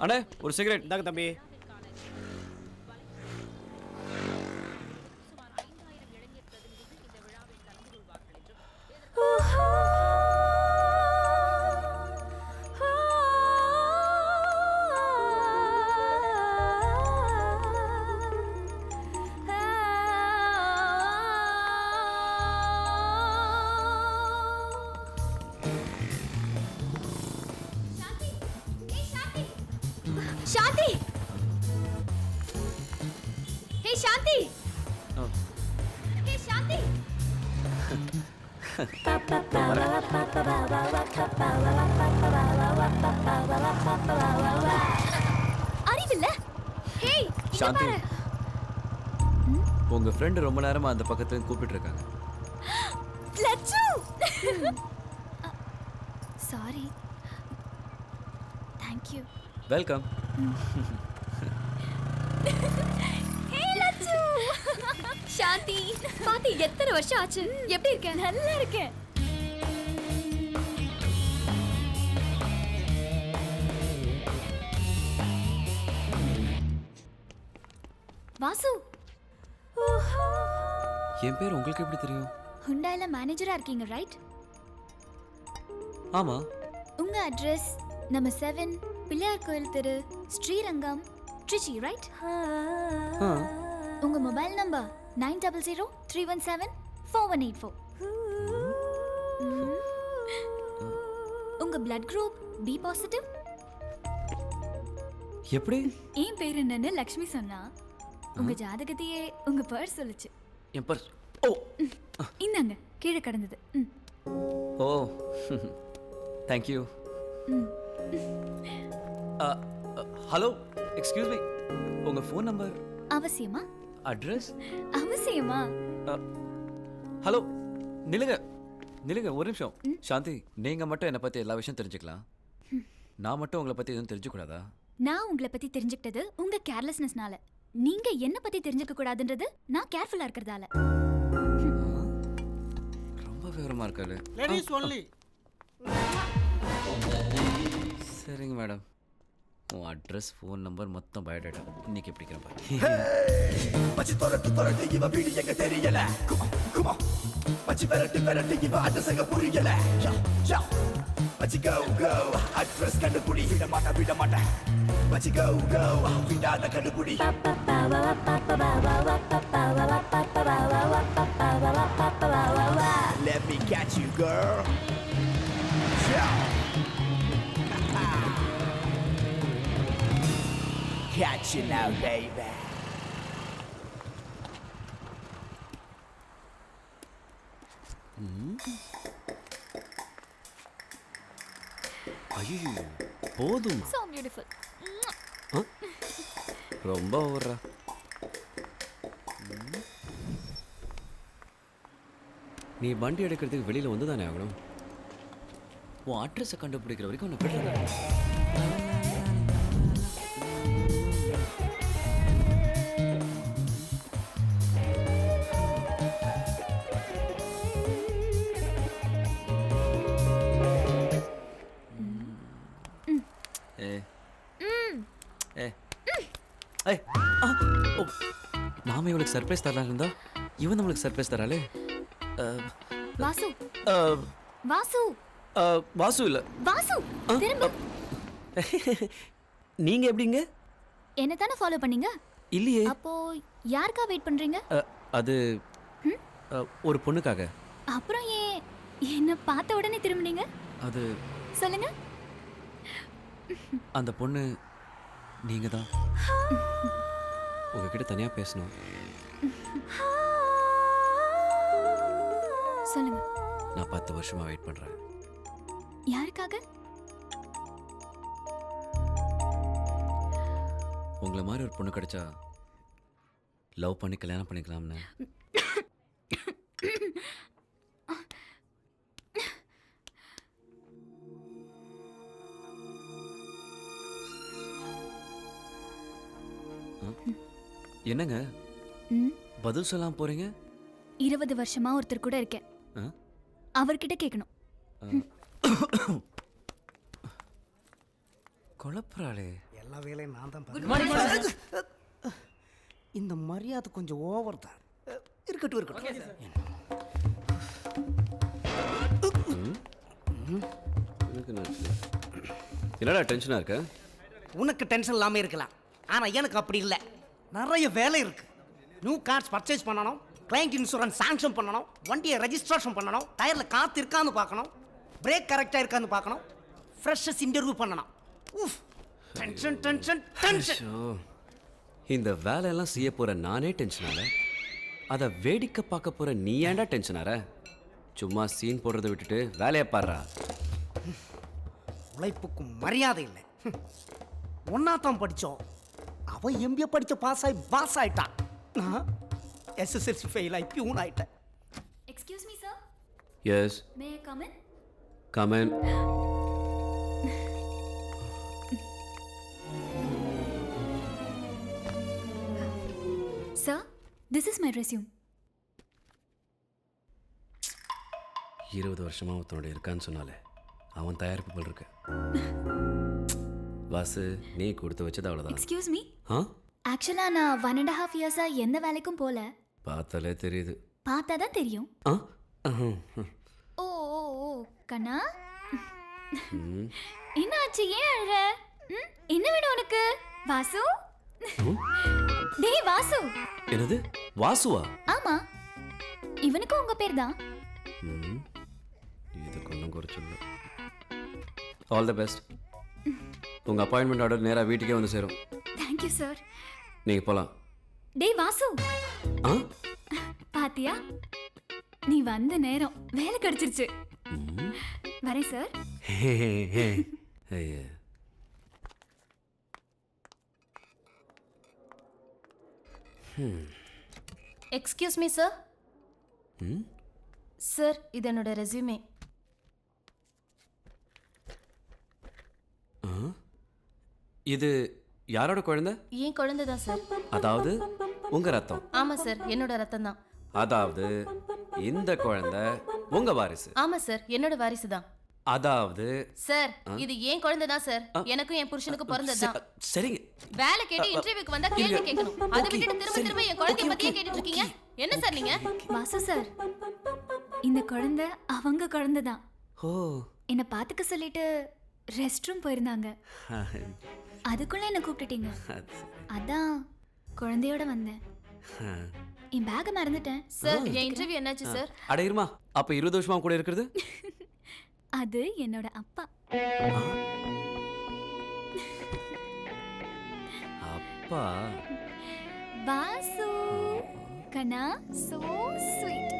அண்ணே ஒரு சிகரெட் இந்தாங்க தம்பி. சாந்தி! ஹே சாந்தி! ஹே சாந்தி! அறிவில்ல? ஹே சாந்தி, உங்க ஃப்ரெண்ட் ரொம்ப நேரமா அந்த பக்கத்துல கூப்பிட்டு இருக்காங்க. Lakshu! Sorry. Thank you. Welcome. Hey Lakshu! Shanti, பாத்தி எத்தனை வருஷம் ஆச்சு? எப்படி இருக்க? நல்லா இருக்கேன். வாசு, என் பேர் உங்களுக்கு எப்படி தெரியும்? ஹுண்டாயில மேனேஜரா இருக்கீங்க ரைட்? ஆமா. உங்க அட்ரஸ் நம்ம 7 பிள்ளையார் கோயில் தெரு, ஸ்ரீரங்கம், ட்ரிச்சி ரைட்? உங்க மொபைல் நம்பர் 9003174184. உங்க பிளட் குரூப் பி பாசிட்டிவ். எப்படி? என் பேர் என்னன்னு லக்ஷ்மி சொன்னா உங்க ஜாதகத்தையே உங்க பர்ஸ் சொல்லுச்சு. என் பர்ஸ். ஓ இந்தாங்க கீழே கிடந்தது. ஓ thank you. Hello excuse me, உங்க ஃபோன் நம்பர்? அவசியமா? அட்ரஸ்? அவசியமா? ஹலோ நிலுங்க நிலுங்க ஒரு நிமிஷம். சாந்தி, நீங்க மட்டும் என்னை பத்தி எல்லா விஷயம் தெரிஞ்சுக்கலாம், நான் மட்டும் உங்களை பத்தி எதுவும் தெரிஞ்சுக்கூடாதா? நான் உங்களை பத்தி தெரிஞ்சுக்கிட்டது உங்க கேர்லெஸ்னஸ்னால. நீங்க என்ன பத்தி தெரிஞ்சுக்க கூடாதுன்றது நான் கேர்ஃபுல்லா இருக்கிறதால. ரொம்ப விவரமா இருக்காரு. Ladies only. சரிங்க மேடம், உன் அட்ரஸ் ஃபோன் நம்பர் மொத்தம் பயோடேட்டா இன்னைக்கு எப்படிக்கிறேன் பாரு. மச்சி தொரட்டு தொரட்டு இவ வீடு எங்க தெரியல. குமா மச்சி விரட்டு விரட்டு இவ அட்ரஸ் எங்க புரியல. மச்சி go go அட்ரஸ் கண்டுபிடி. விட மாட்டேன் மச்சி go go விடாத கண்டுபிடி. Let me catch you girl. Catch you now baby. ஐயோ போதும். So beautiful. ரொம்ப ஓவரா. நீ வண்டி எடுக்கிறதுக்கு வெளியில வந்து தானே ஆகணும். உன் அட்ரஸை கண்டுபிடிக்கிற வரைக்கும் உன்னை விடுறதா? நாம இவளுக்கு சர்ப்ரைஸ் தரலாம் இருந்தா இவன் நம்மளுக்கு சர்ப்ரைஸ் தராளே. வாசு, வாசு, வாசு இல்ல வாசு திரும்ப. நீங்க எப்படிங்க? என்ன தானே ஃபாலோ பண்ணீங்க? இல்லையே. அப்போ யாருக்கா வெயிட் பண்றீங்க? அது ஒரு பொண்ணுக்காக. அப்புறம் ஏன் என்ன பார்த்த உடனே திரும்பினீங்க? அது சொல்லுங்க. அந்த பொண்ணு நீங்க தான். உங்ககிட்ட தனியா பேசணும். சொல்லுங்க. நான் 10 வருஷமா வெயிட் பண்றேன். யாருக்காக? உங்களை மாதிரி ஒரு பொண்ணு கிடைச்சா லவ் பண்ணி கல்யாணம் பண்ணிக்கலாம்னு. என்னங்க பதில் சொல்லாம போறீங்க? 20 வருஷமா ஒருத்தர் கூட இருக்கேன். அவர்கிட்ட கேட்கணும். குழப்பறாளே. எல்லா வேலையும் நான் தான் பார்க்கிறேன். இந்த மரியாதை கொஞ்சம் ஓவர் தான். இருக்கட்டும். என்னடா டென்ஷனா இருக்க? உனக்கு டென்ஷன் இல்லாமல் இருக்கலாம், ஆனால் எனக்கு அப்படி இல்லை. நிறைய வேலை இருக்கு. நியூ கார்ஸ் பர்ச்சேஸ் பண்ணணும், கிளைண்ட் இன்சூரன்ஸ் சாங்ஷன் பண்ணணும், வண்டியை ரெஜிஸ்ட்ரேஷன் பண்ணணும், டயரில் காற்று இருக்கான்னு பார்க்கணும், பிரேக் கரெக்டாக இருக்கான்னு பார்க்கணும், ஃப்ரெஷர்ஸ் இன்டர்வியூ பண்ணணும். உஃப், டென்ஷன் டென்ஷன் டென்ஷன். ஐயோ, இந்த வேலையெல்லாம் செய்ய போற நானே டென்ஷன் ஆல, அதை வேடிக்கை பார்க்க போற நீ ஏன்டா டென்ஷன் ஆற? சும்மா சீன் போடுறதை விட்டுட்டு வேலையை பாடுறா. உழைப்புக்கு மரியாதை இல்லை. ஒன்னாத்தான் படித்தோம், அவன் எம்பிஏ படித்த பாஸ் ஆயிட்டான். நான் எஸ்எஸ்எல்சி ஃபெயில் ஆகி பியூன் ஆயிட்டேன். Excuse me sir, yes may I come in? Come in. Sir, this is my resume. 20 வருஷமா ஒருத்தனோட இருக்கான்னு சொன்னாலே அவன் தயாரிப்பு போல் இருக்கு. வாசு, நீ கொடுத்து வச்சது அவ்வளோதான். எக்ஸ்கியூஸ் மீ, ஆ, ஆக்சுவலாக நான் 1.5 இயர்ஸாக எந்த வேலைக்கும் போகல. பார்த்தாலே தெரியுது. பார்த்தா தான் தெரியும். ஆ, அஹம், ஓ ஓ ஓ கண்ணா, என்ன ஆச்சு? ஏன் அழற? என்ன வேணும் உனக்கு? வாசு, டேய் வாசு. என்னது வாசுவா? ஆமா, இவனுக்கும் உங்க பேர் தான். இது கொஞ்சம் குறைச்சில்ல. All the best. உங்கள் அப்பாயின்மெண்ட் ஆர்டர் நேராக வீட்டுக்கே வந்து சேரும். Thank you sir. நீங்கள் போகலாம். டேய் வாசு, ஆ, பாத்தியா, நீ வந்த நேரம் வேலை கிடைச்சிருச்சு. வரேன் சார். ஐயா, எக்ஸ்கியூஸ் மீ சார். சார், இது என்னோட ரெஸ்யூமே. இது யாரோட குழந்தை? ஏன் குழந்தை தான் சார். அதாவது உங்க ரத்தம்? ஆமா சார், என்னோட ரத்தம் தான். அதாவது இந்த குழந்தை உங்க வாரிசு? ஆமா சார், என்னோட வாரிசு தான். அதாவது சார், இது ஏன் குழந்தை தான் சார். எனக்கும் என் புருஷனுக்கு பிறந்தது தான். சரிங்க. வேலை கேட்டு இன்டர்வியூக்கு வந்தா கேள்வி கேட்கணும். அதை விட்டுட்டு திரும்ப திரும்ப என் குழந்தைய பத்தியே கேட்டுட்டு இருக்கீங்க. என்ன சார் நீங்க? வாசு சார், இந்த குழந்தை அவங்க குழந்தை தான். ஓ, என்னை பார்த்துக்க சொல்லிட்டு ரெஸ்ட் ரூம் போயிருந்தாங்க. அதுக்குள்ள என்ன கூப்பிட்டுட்டீங்க. அதான் குழந்தையோட வந்தேன். என் பேக்கை மறந்துட்டேன் சார். என் இன்டர்வியூ என்னாச்சு சார்? அட இருமா, அப்ப 20 வருஷமா கூட இருக்கிறது? அது என்னோட அப்பா. அப்பா? வாசு கண்ணா, சோ ஸ்வீட்.